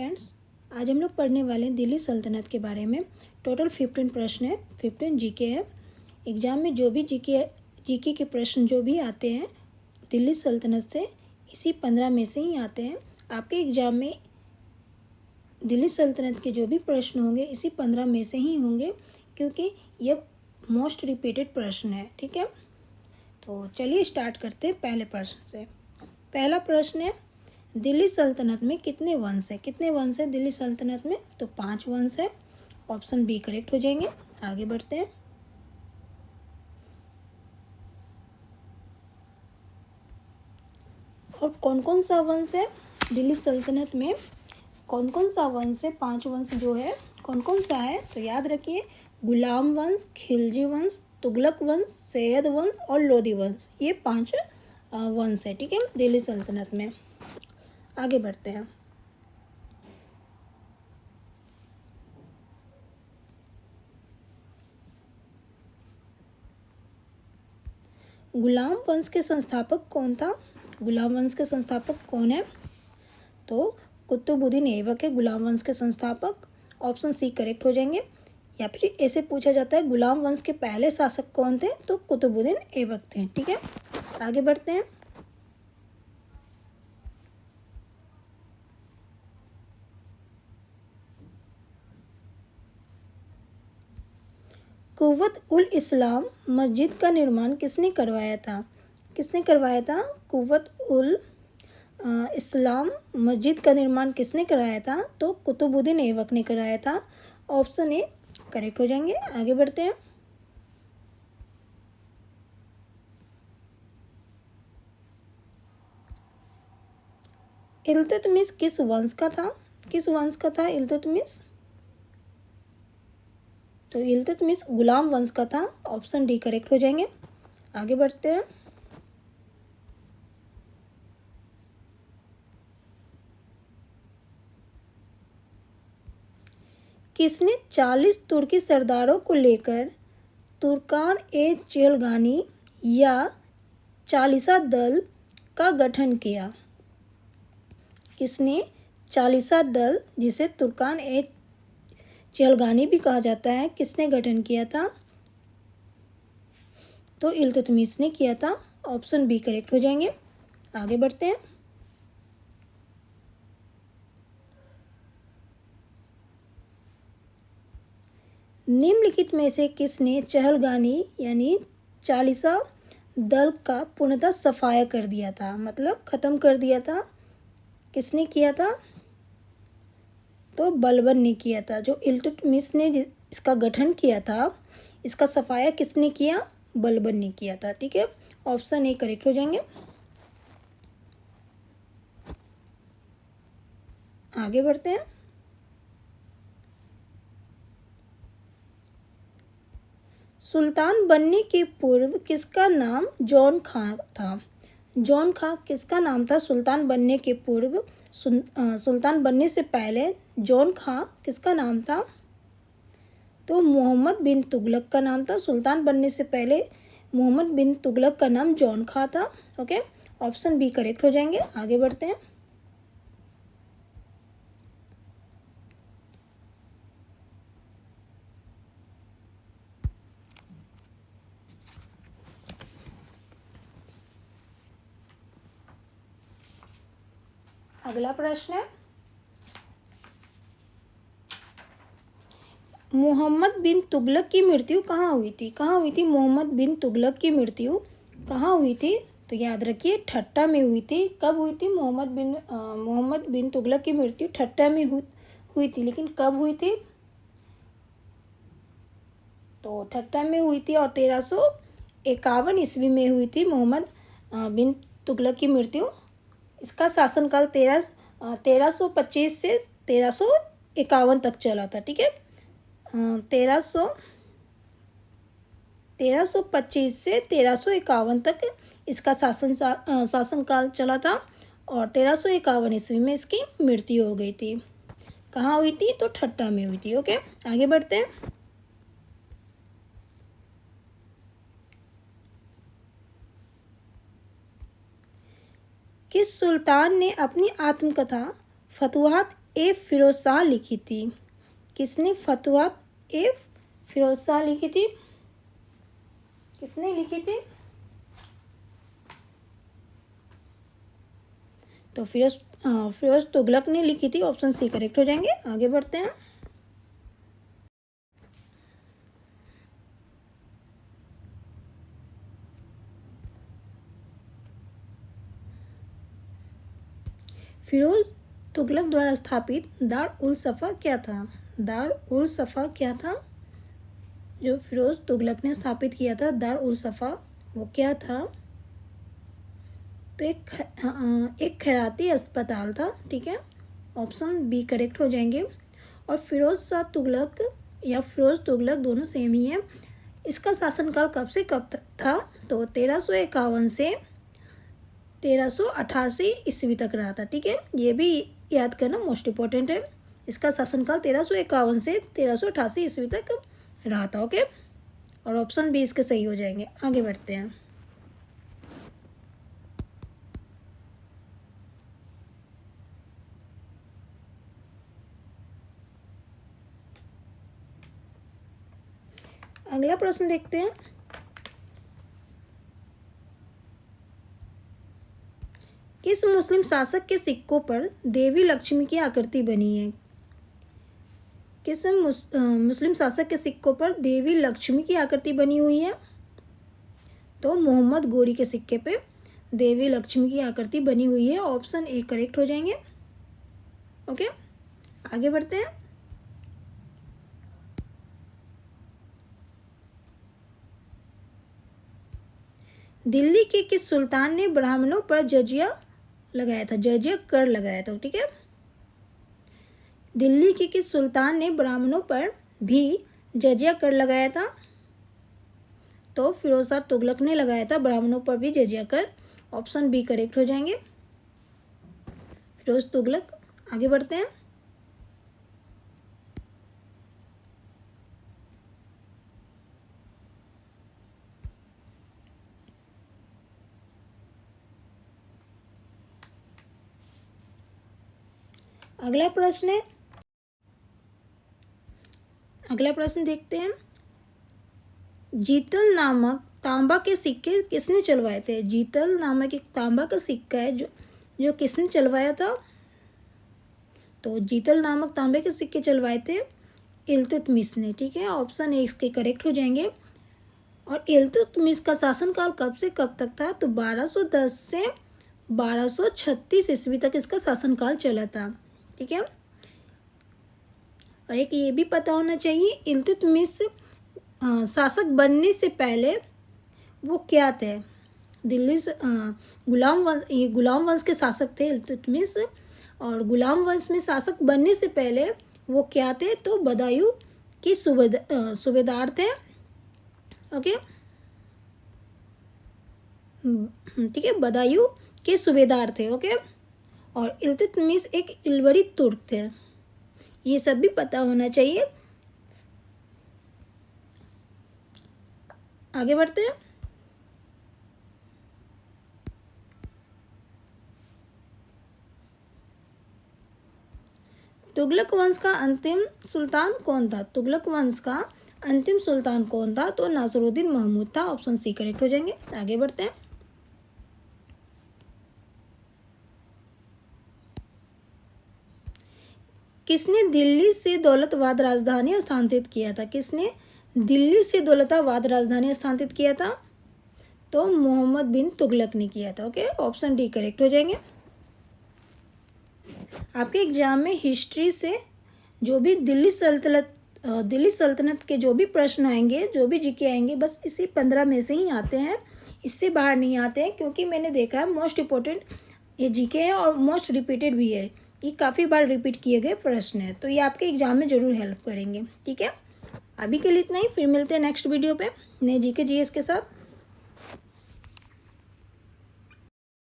Friends, आज हम लोग पढ़ने वाले हैं दिल्ली सल्तनत के बारे में। टोटल 15 प्रश्न है, 15 जीके है। एग्ज़ाम में जो भी जीके के प्रश्न जो भी आते हैं दिल्ली सल्तनत से, इसी 15 में से ही आते हैं। आपके एग्ज़ाम में दिल्ली सल्तनत के जो भी प्रश्न होंगे इसी 15 में से ही होंगे, क्योंकि ये मोस्ट रिपीटेड प्रश्न है। ठीक है, तो चलिए स्टार्ट करते हैं पहले प्रश्न से। पहला प्रश्न है, दिल्ली सल्तनत में कितने वंश है? कितने वंश है दिल्ली सल्तनत में? तो 5 वंश है। ऑप्शन बी करेक्ट हो जाएंगे। आगे बढ़ते हैं। और कौन कौन सा वंश है दिल्ली सल्तनत में? कौन कौन सा वंश है? 5 वंश जो है कौन कौन सा है? तो याद रखिए, गुलाम वंश, खिलजी वंश, तुगलक वंश, सैयद वंश और लोधी वंश। ये 5 वंश है। ठीक है, दिल्ली सल्तनत में। आगे बढ़ते हैं। गुलाम वंश के संस्थापक कौन था? गुलाम वंश के संस्थापक कौन है? तो कुतुबुद्दीन ऐबक है गुलाम वंश के संस्थापक। ऑप्शन सी करेक्ट हो जाएंगे। या फिर ऐसे पूछा जाता है गुलाम वंश के पहले शासक कौन थे? तो कुतुबुद्दीन ऐबक थे। ठीक है, आगे बढ़ते हैं। कुव्वत उल इस्लाम मस्जिद का निर्माण किसने करवाया था? किसने करवाया था? कुव्वत उल इस्लाम मस्जिद का निर्माण किसने कराया था? तो कुतुबुद्दीन ऐबक ने कराया था। ऑप्शन ए करेक्ट हो जाएंगे। आगे बढ़ते हैं। इल्तुतमिश किस वंश का था? किस वंश का था इल्तुतमिश? तो इल्तुतमिश गुलाम वंश का था। ऑप्शन डी करेक्ट हो जाएंगे। आगे बढ़ते हैं। किसने 40 तुर्की सरदारों को लेकर तुर्कान ए चेलगानी या चालीसा दल का गठन किया? किसने चालीसा दल, जिसे तुर्कान ए चेलगानी भी कहा जाता है, किसने गठन किया था? तो इल्तुतमिश ने किया था। ऑप्शन बी करेक्ट हो जाएंगे। आगे बढ़ते हैं। निम्नलिखित में से किसने चहलगानी यानी चालीसा दल का पूर्णतः सफाया कर दिया था, मतलब खत्म कर दिया था? किसने किया था? तो बलबन ने किया था। जो इल्तुतमिश ने इसका गठन किया था, इसका सफाया किसने किया? बलबन ने किया था। ठीक है, ऑप्शन ए करेक्ट हो जाएंगे। आगे बढ़ते हैं। सुल्तान बनने के पूर्व किसका नाम जॉन खां था? जॉन खां किसका नाम था सुल्तान बनने के पूर्व? सुल्तान बनने से पहले जॉन खां किसका नाम था? तो मोहम्मद बिन तुगलक का नाम था। सुल्तान बनने से पहले मोहम्मद बिन तुगलक का नाम जॉन खां था। ओके, ऑप्शन बी करेक्ट हो जाएंगे। आगे बढ़ते हैं। अगला प्रश्न है, मोहम्मद बिन तुगलक की मृत्यु कहाँ हुई थी? कहाँ हुई थी मोहम्मद बिन तुगलक की मृत्यु? कहाँ हुई थी? तो याद रखिए, ठट्टा में हुई थी। कब हुई थी मोहम्मद बिन तुगलक की मृत्यु? ठट्टा में हुई थी। लेकिन कब हुई थी? तो ठट्टा में हुई थी और 1351 ईस्वी में हुई थी मोहम्मद बिन तुगलक की मृत्यु। इसका शासनकाल 1325 से 1351 तक चला था। ठीक है, 1325 से 1351 तक इसका शासनकाल चला था और 1351 ईस्वी में इसकी मृत्यु हो गई थी। कहाँ हुई थी? तो ठट्टा में हुई थी। ओके, आगे बढ़ते हैं। किस सुल्तान ने अपनी आत्मकथा फतुहात ए फिरोज शाह लिखी थी? किसने फतवा ए फिरोज शाह लिखी थी? किसने लिखी थी? तो फिरोज तुगलक ने लिखी थी। ऑप्शन सी करेक्ट हो जाएंगे। आगे बढ़ते हैं। फिरोज तुगलक द्वारा स्थापित दार उल सफ़ा क्या था? दार उल सफ़ा क्या था? जो फिरोज तुगलक ने स्थापित किया था दार उल सफ़ा, वो क्या था? तो एक खैराती अस्पताल था। ठीक है, ऑप्शन बी करेक्ट हो जाएंगे। और फिरोज शाह तुगलक या फिरोज तुगलक दोनों सेम ही है। इसका शासनकाल कब से कब तक था? तो 1351 से 1388 ईस्वी तक रहा था। ठीक है, ये भी याद करना मोस्ट इम्पोर्टेंट है। इसका शासनकाल 1351 से 1388 ईस्वी तक रहा था। ओके, और ऑप्शन बी इसके सही हो जाएंगे। आगे बढ़ते हैं। अगला प्रश्न देखते हैं। किस मुस्लिम शासक के सिक्कों पर देवी लक्ष्मी की आकृति बनी है? किस मुस्लिम शासक के सिक्कों पर देवी लक्ष्मी की आकृति बनी हुई है? तो मोहम्मद गोरी के सिक्के पे देवी लक्ष्मी की आकृति बनी हुई है। ऑप्शन ए करेक्ट हो जाएंगे। ओके, आगे बढ़ते हैं। दिल्ली के किस सुल्तान ने ब्राह्मणों पर जजिया लगाया था? जजिया कर लगाया था। ठीक है, दिल्ली के किस सुल्तान ने ब्राह्मणों पर भी जजिया कर लगाया था? तो फिरोज शाह तुगलक ने लगाया था ब्राह्मणों पर भी जजिया कर। ऑप्शन बी करेक्ट हो जाएंगे, फिरोज तुगलक। आगे बढ़ते हैं। अगला प्रश्न देखते हैं। जीतल नामक तांबा के सिक्के किसने चलवाए थे? जीतल नामक एक तांबा का सिक्का है जो किसने चलवाया था? तो जीतल नामक तांबे के सिक्के चलवाए थे इल्तुतमिश ने। ठीक है, ऑप्शन ए इसके करेक्ट हो जाएंगे। और इल्तुतमिश का शासनकाल कब से कब तक था? तो 1210 से 1236 ईस्वी तक इसका शासनकाल चला था। ठीक है, और एक ये भी पता होना चाहिए, इल्तुतमिश शासक बनने से पहले वो क्या थे? दिल्ली से गुलाम वंश के शासक थे इल्तुतमिश। और गुलाम वंश में शासक बनने से पहले वो क्या थे? तो बदायूं की सूबेदार थे। ओके, ठीक है, बदायूं के सूबेदार थे। ओके, और इल्तुतमिश एक इल्बरी तुर्क थे। ये सब भी पता होना चाहिए। आगे बढ़ते हैं। तुगलक वंश का अंतिम सुल्तान कौन था? तुगलक वंश का अंतिम सुल्तान कौन था? तो नासिरुद्दीन महमूद था। ऑप्शन सी करेक्ट हो जाएंगे। आगे बढ़ते हैं। किसने दिल्ली से दौलताबाद राजधानी स्थानांतरित किया था? किसने दिल्ली से दौलताबाद राजधानी स्थानांतरित किया था? तो मोहम्मद बिन तुगलक ने किया था। ओके, ऑप्शन डी करेक्ट हो जाएंगे। आपके एग्जाम में हिस्ट्री से जो भी दिल्ली सल्तनत के जो भी प्रश्न आएंगे, जो भी जीके आएंगे, बस इसी 15 में से ही आते हैं, इससे बाहर नहीं आते हैं। क्योंकि मैंने देखा है मोस्ट इम्पोर्टेंट ये जीके है और मोस्ट रिपीटेड भी है। ये काफ़ी बार रिपीट किए गए प्रश्न है, तो ये आपके एग्जाम में ज़रूर हेल्प करेंगे। ठीक है, अभी के लिए इतना ही। फिर मिलते हैं नेक्स्ट वीडियो पे नए जीके जीएस के साथ।